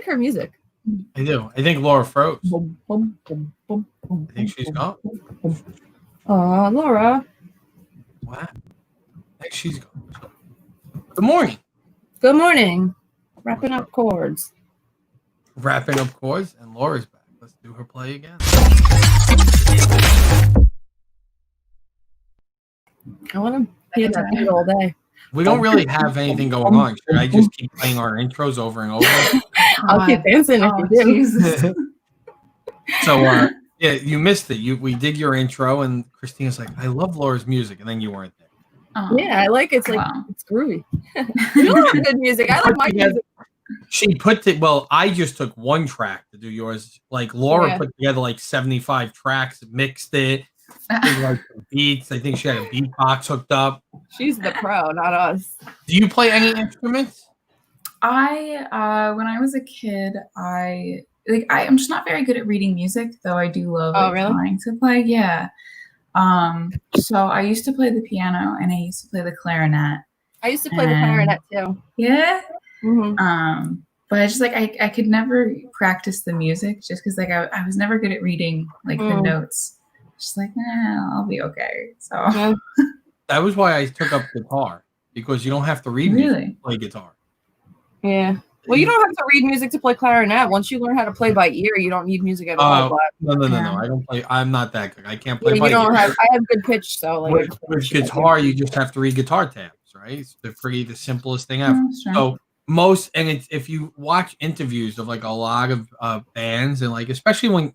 her music. I do. I think Laura froze. I think she's gone. Oh, Laura. Wow. I think she's gone. Good morning. Good morning. Wrapping up chords. Wrapping up chords, and Laura's back. Let's do her play again. I want to hear that beat all day. We don't really have anything going on. Should I just keep playing our intros over and over? I'll keep dancing if you do. Jesus. So, yeah, you missed it. We did your intro, and Christina's like, I love Laura's music, and then you weren't there. Oh. Yeah, I like it. It's like, it's groovy. You love good music. I like my music. She well, I just took one track to do yours. Like, Laura put together like 75 tracks, mixed it. Like beats. I think she had a beatbox hooked up. She's the pro, not us. Do you play any instruments? When I was a kid, I'm just not very good at reading music, though I do love trying to play. Yeah. So I used to play the piano and I used to play the clarinet. I used to play the clarinet too. Yeah. Mm-hmm. But I just I could never practice the music just because I was never good at reading the notes. Just I'll be okay. So that was why I took up guitar, because you don't have to read music to play guitar. Yeah. Well, you don't have to read music to play clarinet. Once you learn how to play by ear, you don't need music at all. No. I don't play. I'm not that good. I can't play by ear. I have good pitch, so with guitar, you just have to read guitar tabs, right? It's the simplest thing ever. So if you watch interviews of a lot of bands and especially when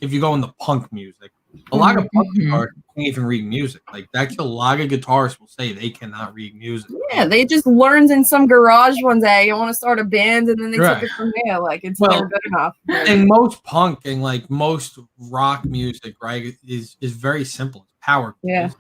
if you go into punk music, a lot of punk guitarists can't even read music. That's a lot of guitarists will say they cannot read music. Yeah, they just learned in some garage one day. You want to start a band, and then they took it from there. It's never good enough. And most punk and most rock music, right, is very simple. It's power chords,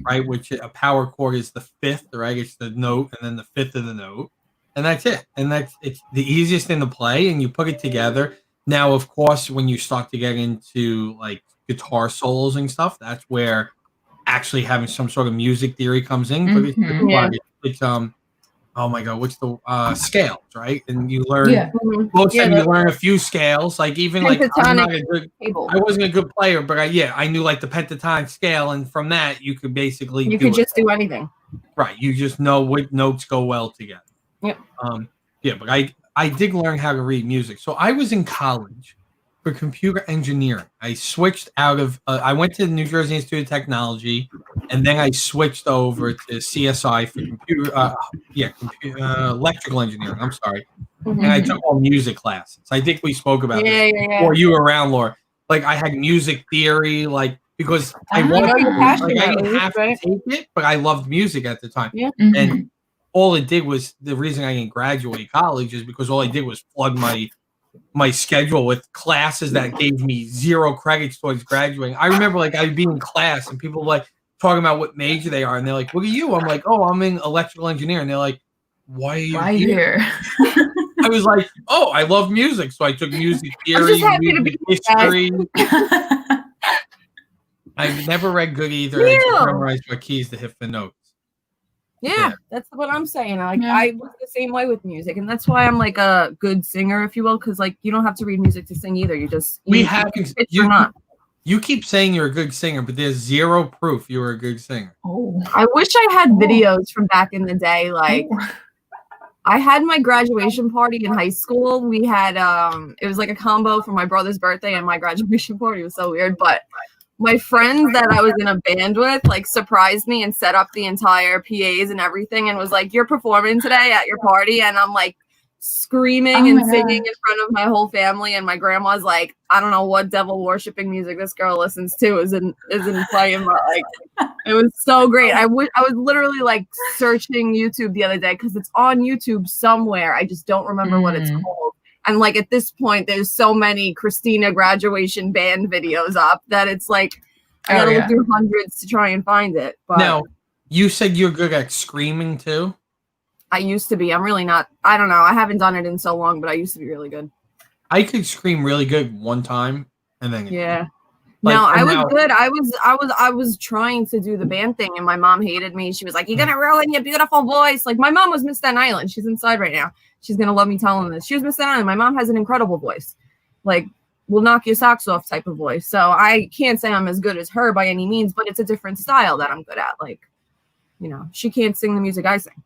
right? Which a power chord is the fifth, right? It's the note and then the fifth of the note, and that's it. And it's the easiest thing to play, and you put it together. Now, of course, when you start to get into guitar solos and stuff, that's where actually having some sort of music theory comes in. But it's oh my god, what's the scales, right? And you learn most of the time you learn a few scales. I wasn't a good player, but I knew the pentatonic scale, and from that you could basically do anything. Right, you just know what notes go well together. Yep. But I did learn how to read music. So I was in college for computer engineering. I switched out of I went to the New Jersey Institute of Technology, and then I switched over to CSI for electrical engineering. I'm sorry. And I took all music classes. I think we spoke about this before you were around, Laura. I had music theory, because I didn't have to take it, but I loved music at the time. Yeah. And all it did was, the reason I didn't graduate college is because all I did was plug my schedule with classes that gave me 0 credits towards graduating. I remember I'd be in class and people talking about what major they are, and they're like, "What are you?" I'm like, "Oh, I'm in electrical engineering." And they're like, "Why are you here?" I was like, "Oh, I love music, so I took music theory, music history." I've never read good either. I just memorized my keys to hit the notes. Yeah, that's what I'm saying. I was the same way with music, and that's why I'm a good singer, if you will, because you don't have to read music to sing either. You keep saying you're a good singer, but there's 0 proof you were a good singer. Oh, I wish I had videos from back in the day. I had my graduation party in high school. We had it was a combo for my brother's birthday and my graduation party. It was so weird, but my friends that I was in a band with surprised me and set up the entire PAs and everything, and was like, "You're performing today at your party," and I'm screaming and singing in front of my whole family, and my grandma's like, "I don't know what devil worshipping music this girl listens to isn't playing," but it was so great. I was literally searching YouTube the other day because it's on YouTube somewhere. I just don't remember what it's called. And at this point, there's so many Christina graduation band videos up that it's I gotta look through hundreds to try and find it. But now, you said you're good at screaming too? I used to be. I'm really not. I don't know. I haven't done it in so long, but I used to be really good. I could scream really good one time, and then Like, no, I was good. I was trying to do the band thing, and my mom hated me. She was like, "You're gonna ruin your beautiful voice." Like, my mom was Miss Staten Island. She's inside right now. She's gonna love me telling this. She was Miss Staten Island. My mom has an incredible voice, like, will knock your socks off type of voice. So I can't say I'm as good as her by any means, but it's a different style that I'm good at. Like, you know, she can't sing the music I sing.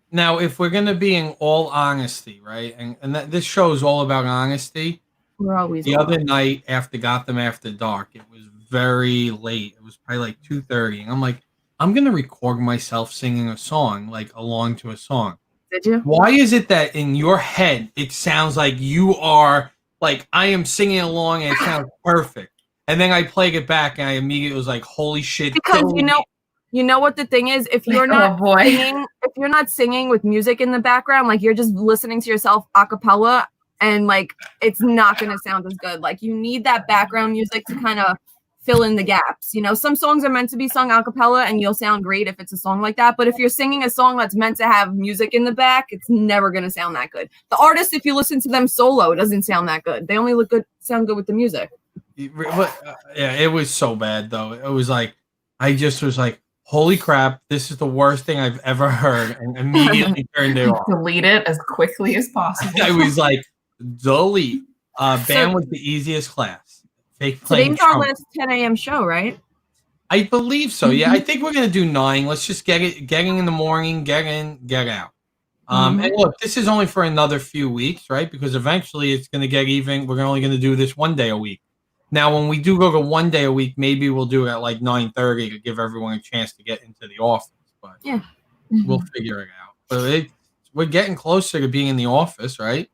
Now, if we're gonna be in all honesty, right, and that this show is all about honesty. We're always the other night after Gotham After Dark, it was very late. It was probably like 2:30, and I'm like, I'm gonna record myself singing a song, like along to a song. Did you? Why is it that in your head it sounds like you are like I am singing along and it sounds perfect, and then I played it back and I immediately was like, holy shit! Because you know what the thing is, if you're not singing, if you're not singing with music in the background, like you're just listening to yourself a cappella. And like, it's not going to sound as good. Like, you need that background music to kind of fill in the gaps. You know, some songs are meant to be sung a cappella and you'll sound great if it's a song like that. But if you're singing a song that's meant to have music in the back, it's never going to sound that good. The artist, if you listen to them solo, doesn't sound that good. They only sound good with the music. Yeah, it was so bad though. It was like, I just was like, holy crap, this is the worst thing I've ever heard. And immediately turned it off. Delete it as quickly as possible. I was like, delete. Band was the easiest class. Today's our last 10 a.m. show, right? I believe so. Yeah, I think we're gonna do 9. Let's just getting in the morning, get in, get out. And look, this is only for another few weeks, right? Because eventually it's gonna get even. We're only gonna do this 1 day a week. Now, when we do go to 1 day a week, maybe we'll do it at like 9:30 to give everyone a chance to get into the office. But yeah, we'll figure it out. But we're getting closer to being in the office, right?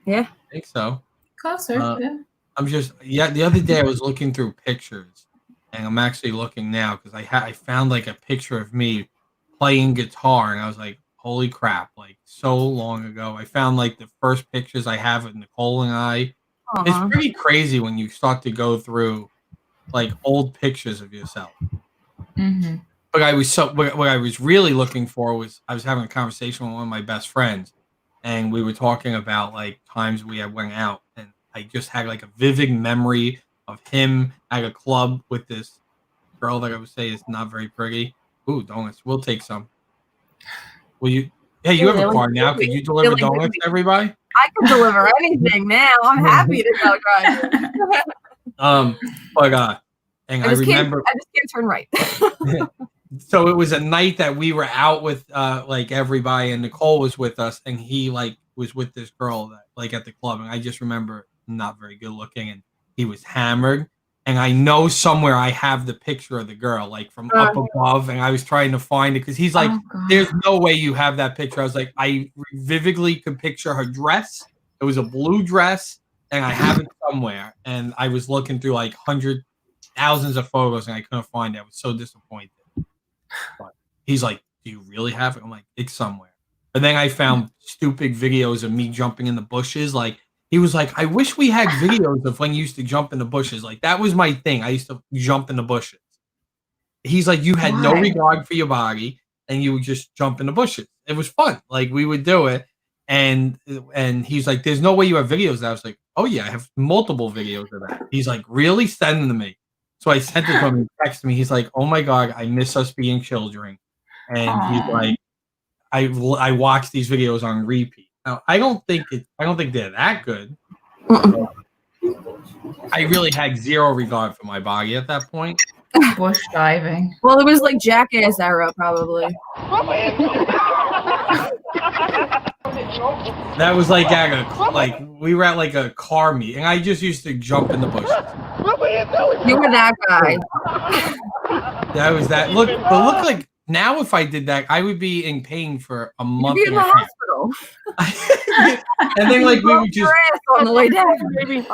Yeah, I think so. Closer, yeah. I'm just the other day I was looking through pictures, and I'm actually looking now because I found like a picture of me playing guitar, and I was like, holy crap! Like so long ago, I found like the first pictures I have of Nicole and I. It's pretty crazy when you start to go through like old pictures of yourself. But what I was really looking for was I was having a conversation with one of my best friends. And we were talking about like times we had went out, and I just had like a vivid memory of him at a club with this girl that I would say is not very pretty. Ooh, donuts. We'll take some. Will you? Hey, you have a car now. Can you deliver donuts to everybody? I can deliver anything now. I'm happy to go drive. And I remember I just can't turn right. So it was a night that we were out with like everybody, and Nicole was with us, and he like was with this girl that like at the club, and I just remember not very good looking, and he was hammered, and I know somewhere I have the picture of the girl like from up above, and I was trying to find it because he's like, there's no way you have that picture. I was like, I vividly could picture her dress. It was a blue dress, and I have it somewhere, and I was looking through like thousands of photos, and I couldn't find it. I was so disappointed. But he's like, do you really have it? I'm like, it's somewhere. And then I found stupid videos of me jumping in the bushes. Like, he was like, I wish we had videos of when you used to jump in the bushes. Like, that was my thing. I used to jump in the bushes. He's like, you had no regard for your body, and you would just jump in the bushes. It was fun. Like, we would do it. And he's like, there's no way you have videos. I was like, oh, yeah, I have multiple videos of that. He's like, really? Send them to me. So I sent it to him. He texted me. He's like, "Oh my god, I miss us being children." And he's like, "I watch these videos on repeat." Now I don't think they're that good. I really had zero regard for my body at that point. Bush diving. Well, it was like Jackass era, probably. That was like we were at like a car meet, and I just used to jump in the bushes. You were that guy. That was that. Look like now if I did that, I would be in pain for a month. You'd be in the hospital. And then like we would just on the way down.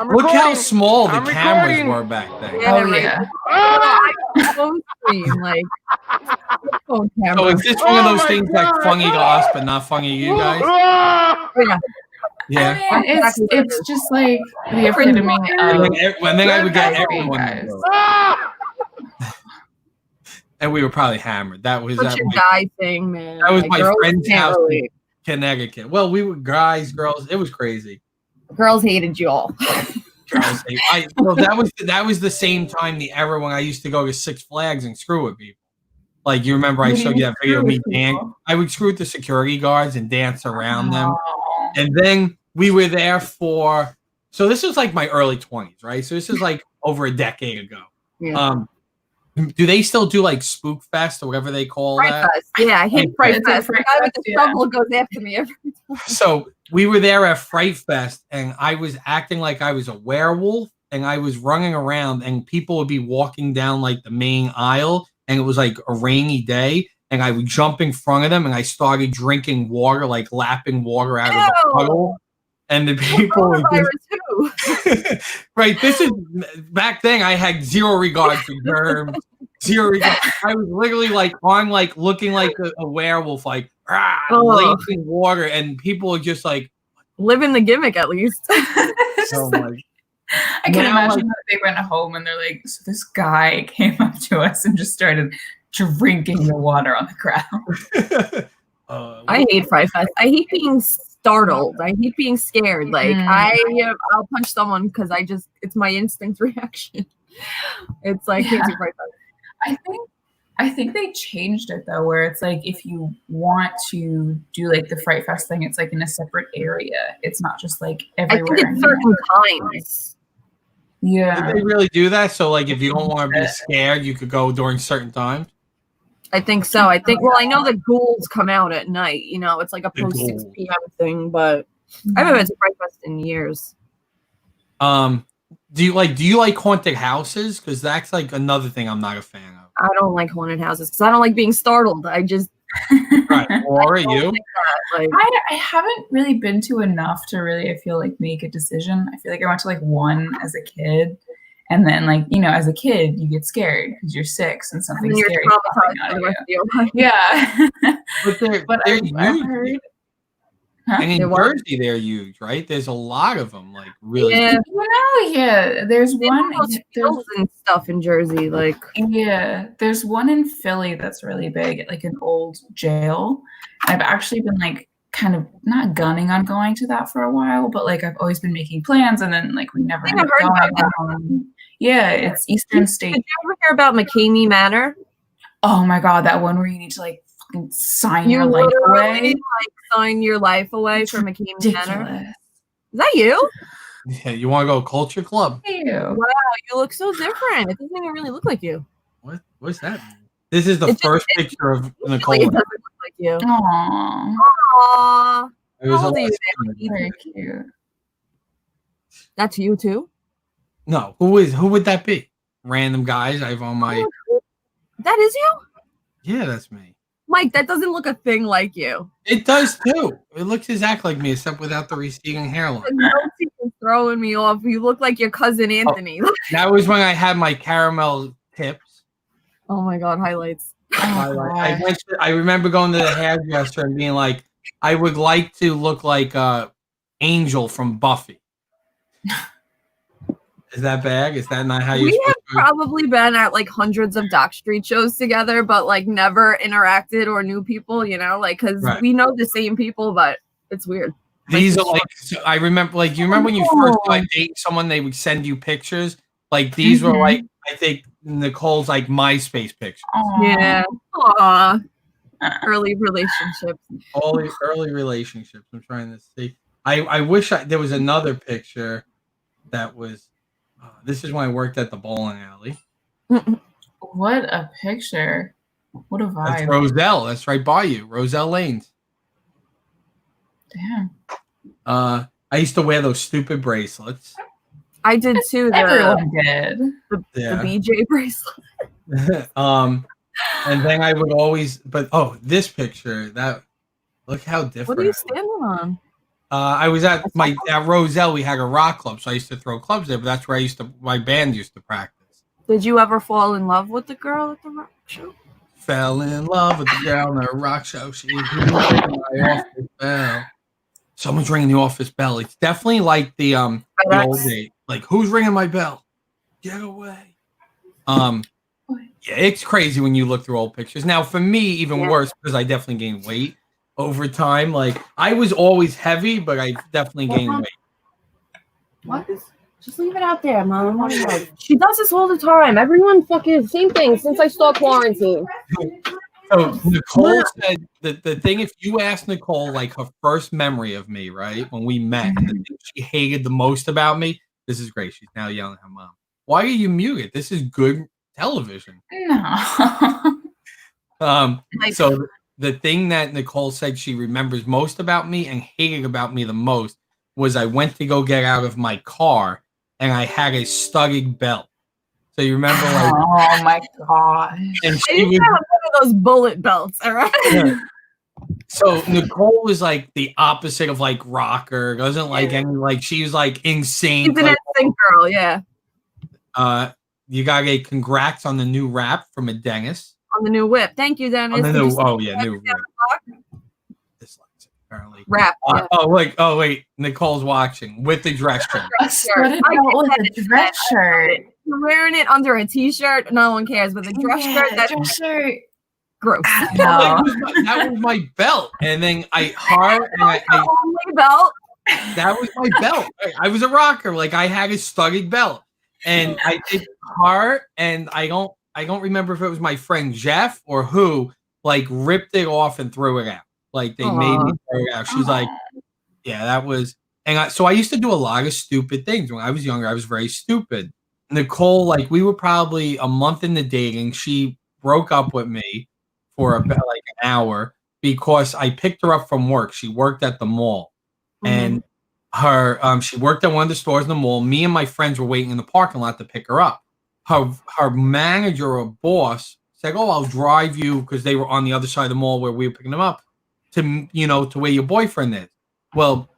Look how small the cameras were back then. Yeah, like phone camera. So is this one of those things like funny to us but not funny to you guys? Yeah. I mean, it's just like the epitome of. And then I would get everyone. And we were probably hammered. That was such a guy thing, man. That was my friend's house in Connecticut. Well, we were guys, girls. It was crazy. Girls hated you all. Well, that was the same time the era when I used to go to Six Flags and screw with people. Like you remember, I showed you that video of me dancing. I would screw with the security guards and dance around them, and then we were there for. So this was like my early 20s, right? So this is like over a decade ago. Yeah. Do they still do like Spook Fest or whatever they call that? Fest. Yeah, I hate Fright Fest. The guy with the shovel goes after me every time. So we were there at Fright Fest, and I was acting like I was a werewolf, and I was running around, and people would be walking down like the main aisle, and it was like a rainy day, and I would jump in front of them, and I started drinking water, like lapping water out of a puddle. And the people would right. This is back then. I had zero regard for germs. Zero regard. I was literally like on like looking like a werewolf, like lapping water, and people were just like living the gimmick at least. Oh my. I can imagine that they went home and they're like, so this guy came up to us and just started drinking the water on the ground. I hate Fright Fest. I hate being startled. I hate being scared. Like I'll punch someone because it's my instinct reaction. It's like Fright Fest. I think they changed it though, where it's like if you want to do like the Fright Fest thing, it's like in a separate area. It's not just like everywhere. I think it's certain times. Yeah. Did they really do that? So like if you don't want to be scared, you could go during certain times? I think so. I know the ghouls come out at night. You know, it's like a post 6 p.m. thing, but I haven't been to Fright Fest in years. Do you like haunted houses? Because that's like another thing I'm not a fan of. I don't like haunted houses because I don't like being startled. I just right. Or are you? I haven't really been to enough to really, I feel like, make a decision. I feel like I went to like one as a kid. And then, like, you know, as a kid, you get scared because you're 6 and something scary is popping out of you. Yeah. But they're huge. And in Jersey, they're huge, right? There's a lot of them, like, really. Yeah. There's one. There's and stuff in Jersey, like. Yeah. There's one in Philly that's really big at, like, an old jail. I've actually been, like, kind of not gunning on going to that for a while, but, like, I've always been making plans, and then, like, we never end up going. Yeah, it's Eastern State. Did you ever hear about McCamey Manor? Oh my God, that one where you need to like fucking sign your life away. Like sign your life away for McCamey Manor. Is that you? Yeah, you want to go culture club? Wow, you look so different. It doesn't even really look like you. What's that mean? This is the first picture of Nicole. It doesn't look like you. Aww. It was very cute. That's you too? No, who would that be? Random guys I've on my. That is you? Yeah, that's me. Mike, that doesn't look a thing like you. It does too. It looks exactly like me, except without the receding hairline. You're throwing me off. You look like your cousin Anthony. That was when I had my caramel tips. Oh my God, highlights. I remember going to the hairdresser and being like, I would like to look like Angel from Buffy. Is that bad? Is that not how you? We have probably been at like hundreds of Dock Street shows together, but like never interacted or knew people, you know, like because we know the same people, but it's weird. These are like, I remember, like, you remember when you first like date someone, they would send you pictures. Like these were like, I think Nicole's like MySpace pictures. Yeah. Aww. Early relationships. Early relationships. I'm trying to see. I wish there was another picture that was. This is when I worked at the bowling alley. What a picture. What a vibe. That's Roselle. That's right by you. Roselle Lanes. Damn. I used to wear those stupid bracelets. I did too. Everyone did. The BJ bracelet. And then I would always, this picture, look how different. What are you standing on? I was at Roselle. We had a rock club, so I used to throw clubs there. But that's where my band used to practice. Did you ever fall in love with the girl at the rock show? Fell in love with the girl at the rock show. She was ringing my office bell. Someone's ringing the office bell. It's definitely like the old day. Like, who's ringing my bell? Get away. Yeah, it's crazy when you look through old pictures. Now, for me, even worse because I definitely gained weight. Over time, like I was always heavy, but I definitely gained weight. What? Just leave it out there, Mom. She does this all the time. Everyone fucking same thing since I start quarantine. So Nicole said that the thing, if you ask Nicole like her first memory of me, right, when we met, the thing she hated the most about me, this is great. She's now yelling at her mom. Why are you muted? This is good television. No. So the thing that Nicole said she remembers most about me and hated about me the most was I went to go get out of my car and I had a studded belt. So you remember, like, oh my god! And she was have one of those bullet belts, all right? Yeah. So Nicole was like the opposite of like rocker. Doesn't like any like she's like insane. She's an insane girl, yeah. You got a congrats on the new rap from a Dennis. On the new whip. Thank you, Dennis. On the new, new whip. Apparently. Rap. Yeah. Oh wait, Nicole's watching with the dress shirt. With a dress shirt. You're wearing it under a t-shirt. No one cares. With a dress shirt, that's dress shirt. Gross. That was my belt, and then I only belt. That was my belt. I was a rocker. Like I had a studded belt, and I did her, and I don't remember if it was my friend Jeff or who like ripped it off and threw it out. Like they made me throw it out. She's like, yeah, that was. And so I used to do a lot of stupid things when I was younger. I was very stupid. Nicole, like we were probably a month into dating. She broke up with me for about like an hour because I picked her up from work. She worked at the mall, and she worked at one of the stores in the mall. Me and my friends were waiting in the parking lot to pick her up. Her manager or boss said, "Oh, I'll drive you," because they were on the other side of the mall where we were picking them up to where your boyfriend is. Well,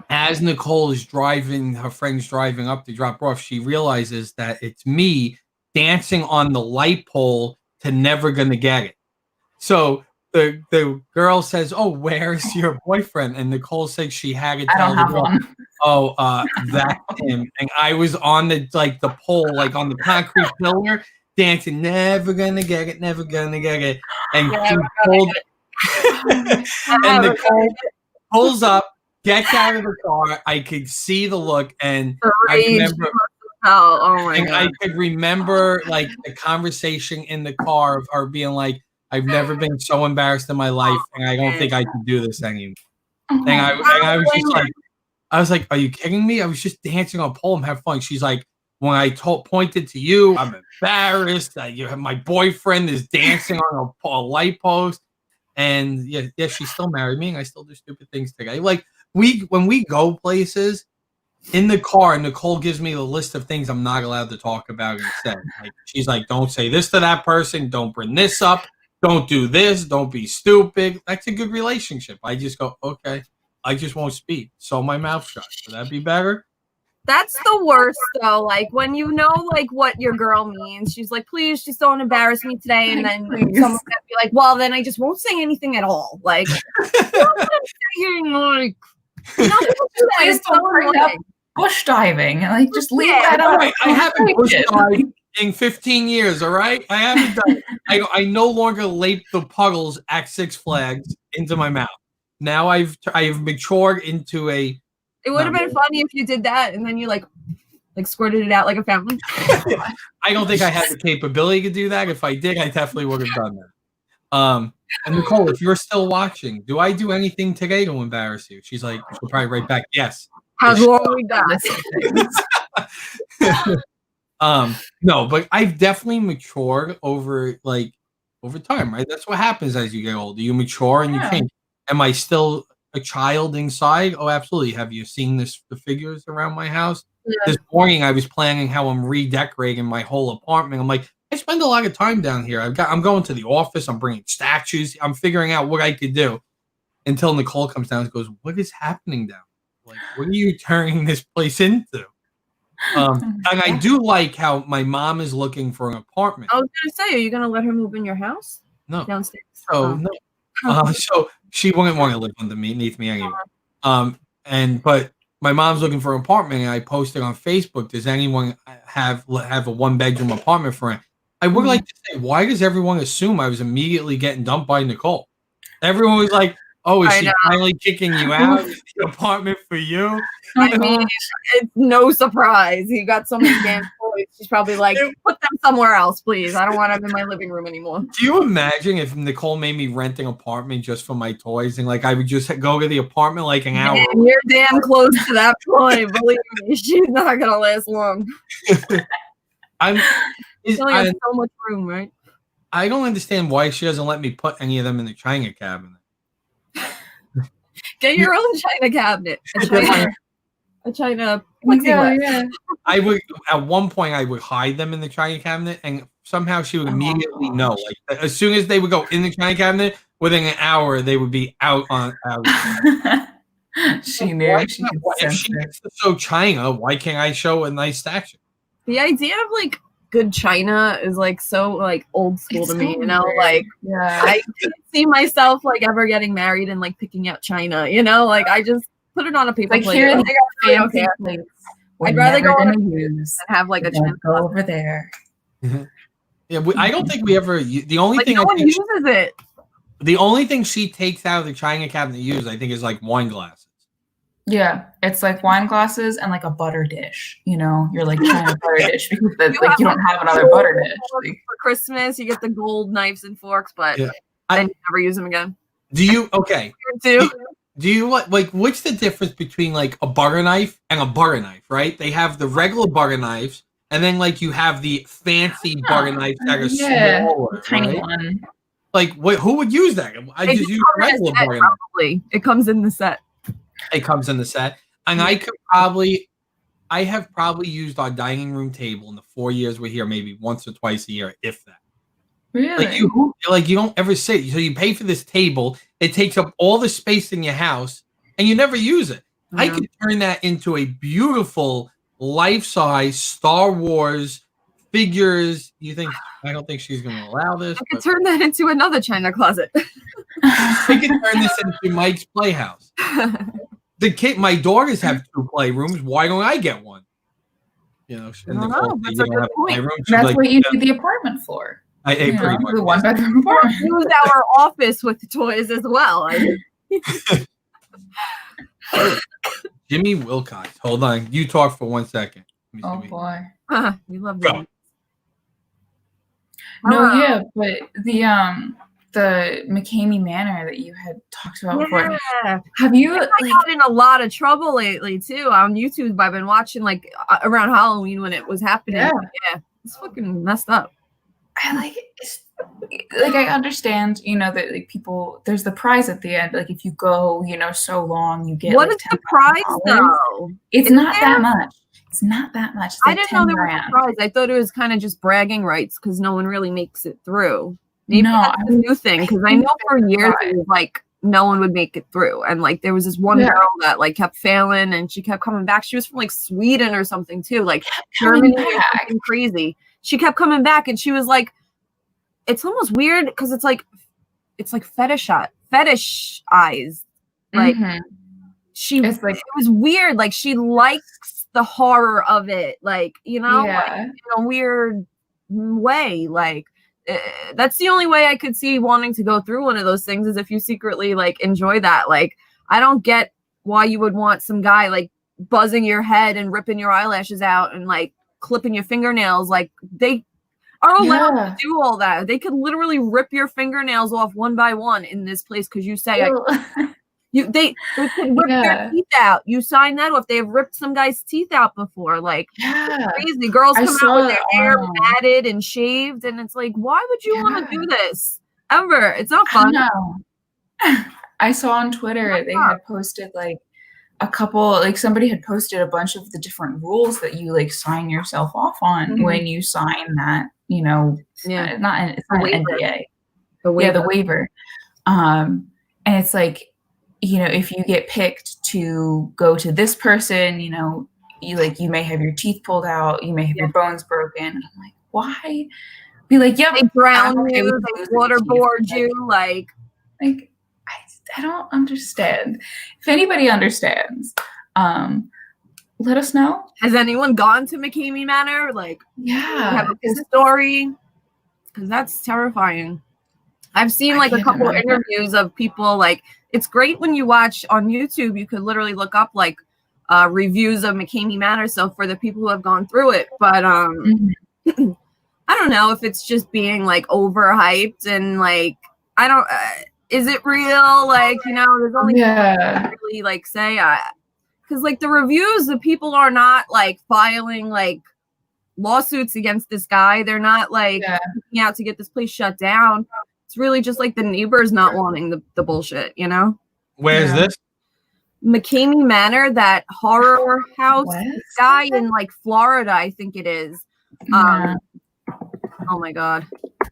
as Nicole is driving, her friend's driving up to drop her off, she realizes that it's me dancing on the light pole to Never Gonna Get It. So the girl says, "Oh, where's your boyfriend?" And Nicole said she had to tell the girl, "Oh, that's him." And I was on the pole, like on the concrete pillar, dancing, "Never gonna get it, never gonna get it." And and Nicole pulls up, gets out of the car. I could see the look, and I remember. I could remember like the conversation in the car of her being like, "I've never been so embarrassed in my life, and I don't think I can do this anymore." And I was just like, "Are you kidding me? I was just dancing on a pole and have fun." She's like, "When I pointed to you, I'm embarrassed. You have my boyfriend is dancing on a light post." And yeah, she still married me, and I still do stupid things today. Like when we go places. In the car, Nicole gives me the list of things I'm not allowed to talk about and say. Like she's like, "Don't say this to that person. Don't bring this up. Don't do this. Don't be stupid." That's a good relationship. I just go, "Okay." I just won't speak. So my mouth shut. Would that be better? That's the worst though. Like when you know like what your girl means. She's like, "Please, just don't embarrass me today." And then someone's gonna be like, "Well, then I just won't say anything at all." Like, please don't bring up bush diving. Like, just leave that out. Right. I haven't bush dived in 15 years. All right, I haven't done it. I no longer lape the puddles at Six Flags into my mouth. Now I've matured into a. It would have been funny if you did that and then you like squirted it out like a fountain. I don't think I had the capability to do that. If I did, I definitely would have done that. And Nicole, if you're still watching, do I do anything today to embarrass you? She's like, she'll probably write back, yes. How's long we got? No, but I've definitely matured over time, right? That's what happens as you get older. You mature and you change. Am I still a child inside? Oh, absolutely. Have you seen the figures around my house? Yeah. This morning I was planning how I'm redecorating my whole apartment. I'm like, I spend a lot of time down here. I'm going to the office. I'm bringing statues. I'm figuring out what I could do. Until Nicole comes down and goes, "What is happening down? Like, what are you turning this place into?" And I do like how my mom is looking for an apartment. I was gonna say, are you gonna let her move in your house? No, downstairs. So no. So she wouldn't want to live underneath me anyway. But my mom's looking for an apartment, and I posted on Facebook. Does anyone have a 1-bedroom apartment for rent? I would like to say, why does everyone assume I was immediately getting dumped by Nicole? Everyone was like, Oh, is she finally kicking you out of the apartment for you? I mean, it's no surprise. You got so many damn toys. She's probably like, put them somewhere else, please. I don't want them in my living room anymore. Do you imagine if Nicole made me rent an apartment just for my toys and like I would just go to the apartment like an hour? Man, you're damn close to that point. Believe me, she's not gonna last long. She only has so much room, right? I don't understand why she doesn't let me put any of them in the China cabinet. Get your own China cabinet. A China plexiglass. Yeah. I would at one point I would hide them in the China cabinet, and somehow she would immediately know. Like as soon as they would go in the China cabinet, within an hour they would be out. She knew. If she's so China, why can't I show a nice statue? The idea of like good China is like so like old school to me, you know, like I can't see myself like ever getting married and like picking out China, you know, like I just put it on a paper plate. I'd rather go and have like a China go over there. Yeah, I don't think we ever. The only thing no one uses it. The only thing she takes out of the China cabinet to use, I think, is like wine glasses. Yeah, it's like wine glasses and like a butter dish. You know, you're like trying a butter dish because like you don't have another butter dish. Like, for Christmas, you get the gold knives and forks, but I never use them again. Do you? Okay. Do you like what's the difference between like a butter knife and a butter knife? Right? They have the regular butter knives, and then like you have the fancy butter knives that are smaller, tiny right? one. Like who would use that? I just use regular butter knife. Probably it comes in the set. It comes in the set, and I have probably used our dining room table in the 4 years we're here, maybe once or twice a year, if that. Really? Like you don't ever sit. So you pay for this table. It takes up all the space in your house, and you never use it. Yeah. I could turn that into a beautiful life-size Star Wars figures. I don't think she's going to allow this. I could turn that into another China closet. We could turn this into Mike's Playhouse. My daughters have 2 playrooms. Why don't I get one? You know, that's a good point. That's what you do the apartment for. Pretty much. The 1-bedroom apartment. Use our office with toys as well. Jimmy Wilcox. Hold on. You talk for 1 second. Oh boy. We love that. No, yeah, but the McCamey Manor that you had talked about before. Have you? I got in a lot of trouble lately too on YouTube. I've been watching like around Halloween when it was happening. Yeah, it's fucking messed up. I understand, you know, that like people. There's the prize at the end. Like if you go, you know, so long, you get. What is the prize though? It's not that much. It's not that much. I didn't know there was a prize. I thought it was kind of just bragging rights because no one really makes it through. Maybe that's a new thing because I know for years it was like no one would make it through, and like there was this one girl that like kept failing and she kept coming back. She was from like Sweden or something too, like Germany or something crazy. She kept coming back and she was like, it's almost weird because it's like fetish eyes. Like it was weird. Like she likes the horror of it, like, you know, like, in a weird way. Like that's the only way I could see wanting to go through one of those things is if you secretly like enjoy that. Like I don't get why you would want some guy like buzzing your head and ripping your eyelashes out and like clipping your fingernails. Like they are allowed to do all that. They could literally rip your fingernails off one by one in this place because you say they could rip their teeth out. You sign that off. They have ripped some guy's teeth out before. Like crazy. Girls come out with their hair matted and shaved, and it's like, why would you want to do this? Ever. It's not fun. I saw on Twitter they had posted like a couple, like somebody had posted a bunch of the different rules that you like sign yourself off on when you sign that, you know, it's not an NDA. The waiver. And it's like, you know, if you get picked to go to this person, you know, you may have your teeth pulled out, you may have your bones broken. And I'm like, why? Be like, yep. They drown you, they waterboard you, like I don't understand. If anybody understands, let us know. Has anyone gone to McCamey Manor? Like, have a story? Because that's terrifying. I've seen like a couple interviews of people. Like, it's great when you watch on YouTube. You could literally look up like reviews of McCamey Manor. So for the people who have gone through it, but I don't know if it's just being like overhyped and like I don't. Is it real? Like, you know, there's only really like say because like the reviews, the people are not like filing like lawsuits against this guy. They're not like looking out to get this place shut down. It's really just like the neighbors not wanting the bullshit, you know? Where's this? McCamey Manor, that horror house guy in like Florida, I think it is. Oh my God.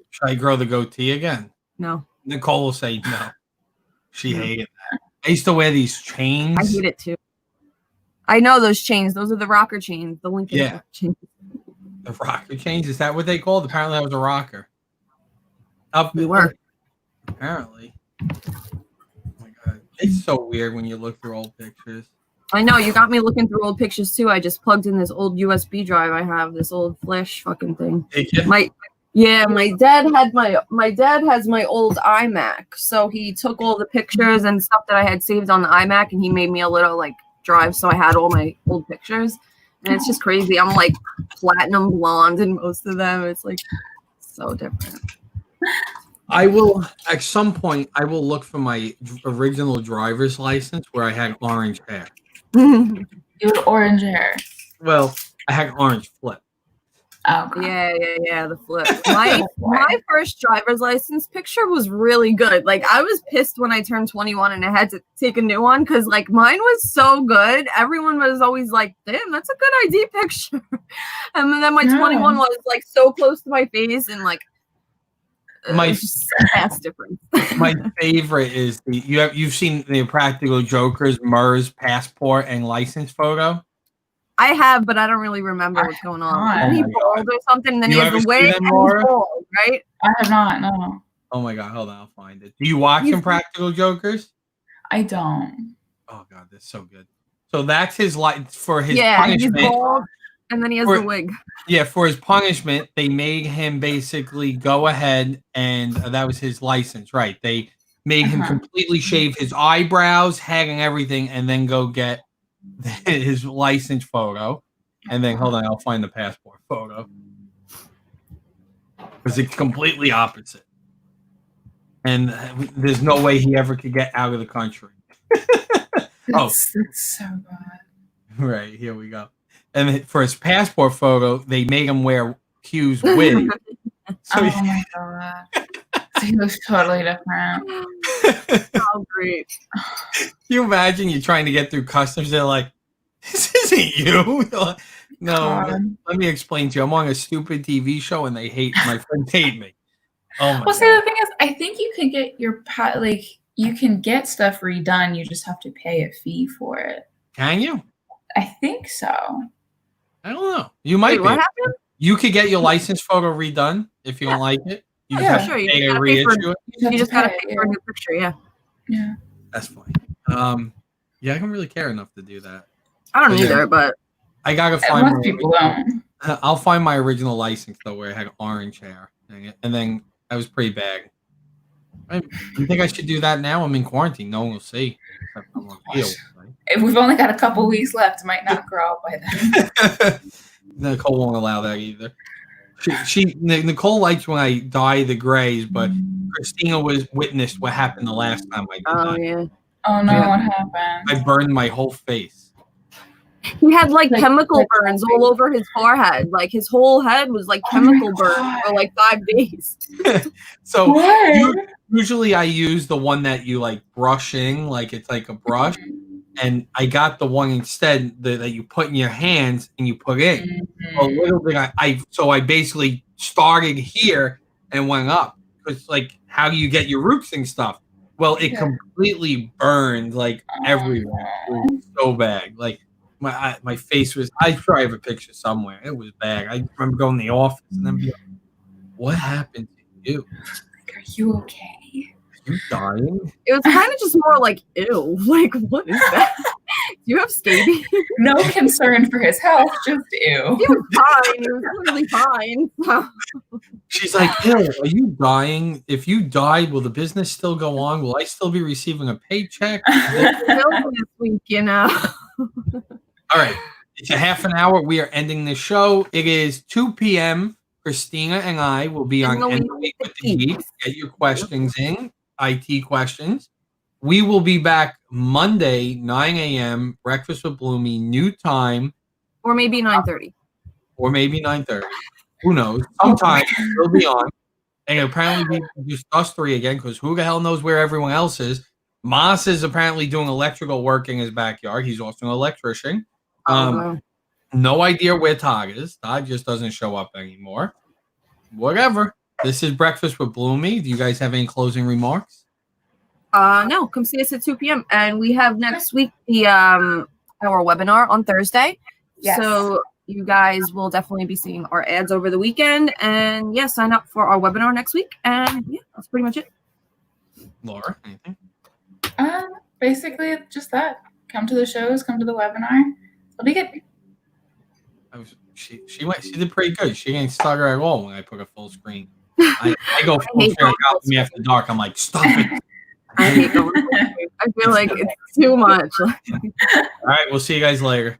Should I grow the goatee again? No. Nicole will say no. She hated that. I used to wear these chains. I hate it too. I know those chains. Those are the rocker chains. The Lincoln chains. The rocker chains? Is that what they called? Apparently that was a rocker. You were. Apparently. Oh my God. It's so weird when you look through old pictures. I know. You got me looking through old pictures too. I just plugged in this old USB drive I have. This old flash fucking thing. My dad has my old iMac. So he took all the pictures and stuff that I had saved on the iMac and he made me a little like drive so I had all my old pictures. And it's just crazy. I'm like platinum blonde in most of them. It's like so different. I will, at some point, I will look for my original driver's license where I had orange hair. You had orange hair. Well, I had orange flip. Oh, yeah, the flip. My first driver's license picture was really good. Like, I was pissed when I turned 21 and I had to take a new one because, like, mine was so good. Everyone was always like, damn, that's a good ID picture. And then my 21 was, like, so close to my face and, like, just a vast difference. My favorite is you've seen the Practical Joker's MERS passport and license photo. I have, but I don't really remember what's going on. He bald or something, and then he has the wig and he's bald, right? I have not, no. Oh my God, hold on, I'll find it. Do you watch Impractical Jokers? I don't. Oh God, that's so good. So that's his for his punishment. He's bald, and then he has the wig. Yeah, for his punishment, they made him basically go ahead, and that was his license, right? They made him completely shave his eyebrows, head, and everything, and then go get his license photo. And then, hold on, I'll find the passport photo. Because it's completely opposite. And there's no way he ever could get out of the country. That's so bad. Right, here we go. And for his passport photo, they made him wear Hugh's wig. So my God. So he looks totally different. Oh, great. Can you imagine you're trying to get through customs? They're like, this isn't you. Like, no, let me explain to you. I'm on a stupid TV show and my friends hate me. Oh my God. See, the thing is, I think you can get you can get stuff redone. You just have to pay a fee for it. Can you? I think so. I don't know. You might be. What happened? You could get your license photo redone if you don't like it. You just have to pay a reissue it. You just gotta pay for a new picture, Yeah. That's funny. Yeah, I don't really care enough to do that. I don't either, but I gotta find I'll find my original license though, where I had orange hair, and then I was pretty bad. You think I should do that now? I'm in quarantine. No one will see. We've only got a couple weeks left. It might not grow up by then. Nicole won't allow that either. Nicole likes when I dye the grays, but Christina witnessed what happened the last time I did that. Yeah. Oh no, what happened? I burned my whole face. He had like chemical burns all over his forehead. Like his whole head was like chemical burns for like 5 days. So usually I use the one that you like brushing, like it's like a brush. And I got the one instead that you put in your hands and you put in. A little bit. I basically started here and went up. It's like, how do you get your roots and stuff? Well, it completely burned like everywhere. It was so bad. Like my face was. I'm sure I have a picture somewhere. It was bad. I remember going to the office and then being like, "What happened to you? Are you okay? Are you dying?" It was kind of just more like, ew. Like, what is that? Do you have scabies? No concern for his health, just ew. He was fine. He was really fine. She's like, "Ew, are you dying? If you died, will the business still go on? Will I still be receiving a paycheck?" This week, you know. All right. It's a half an hour. We are ending the show. It is 2 p.m. Christina and I will be on End the Week with the Geeks. Get your questions in, IT questions. We will be back Monday, 9 a.m., Breakfast with Bloomy, new time. Or maybe 9:30. Or maybe 9:30. Who knows? Sometime we'll be on. And apparently we just us three again, because who the hell knows where everyone else is. Moss is apparently doing electrical work in his backyard. He's also an electrician. No idea where Todd is. Todd just doesn't show up anymore. Whatever. This is Breakfast with Bloomy. Do you guys have any closing remarks? No. Come see us at 2 p.m. And we have next week the our webinar on Thursday. Yes. So you guys will definitely be seeing our ads over the weekend. And yeah, sign up for our webinar next week. And yeah, that's pretty much it. Laura, anything? Basically just that. Come to the shows, come to the webinar. It'll be good. She did pretty good. She ain't stutter at all when I put a full screen. I go full screen out me after dark. I'm like, stop it. I hate the I feel like it's too much. All right, we'll see you guys later.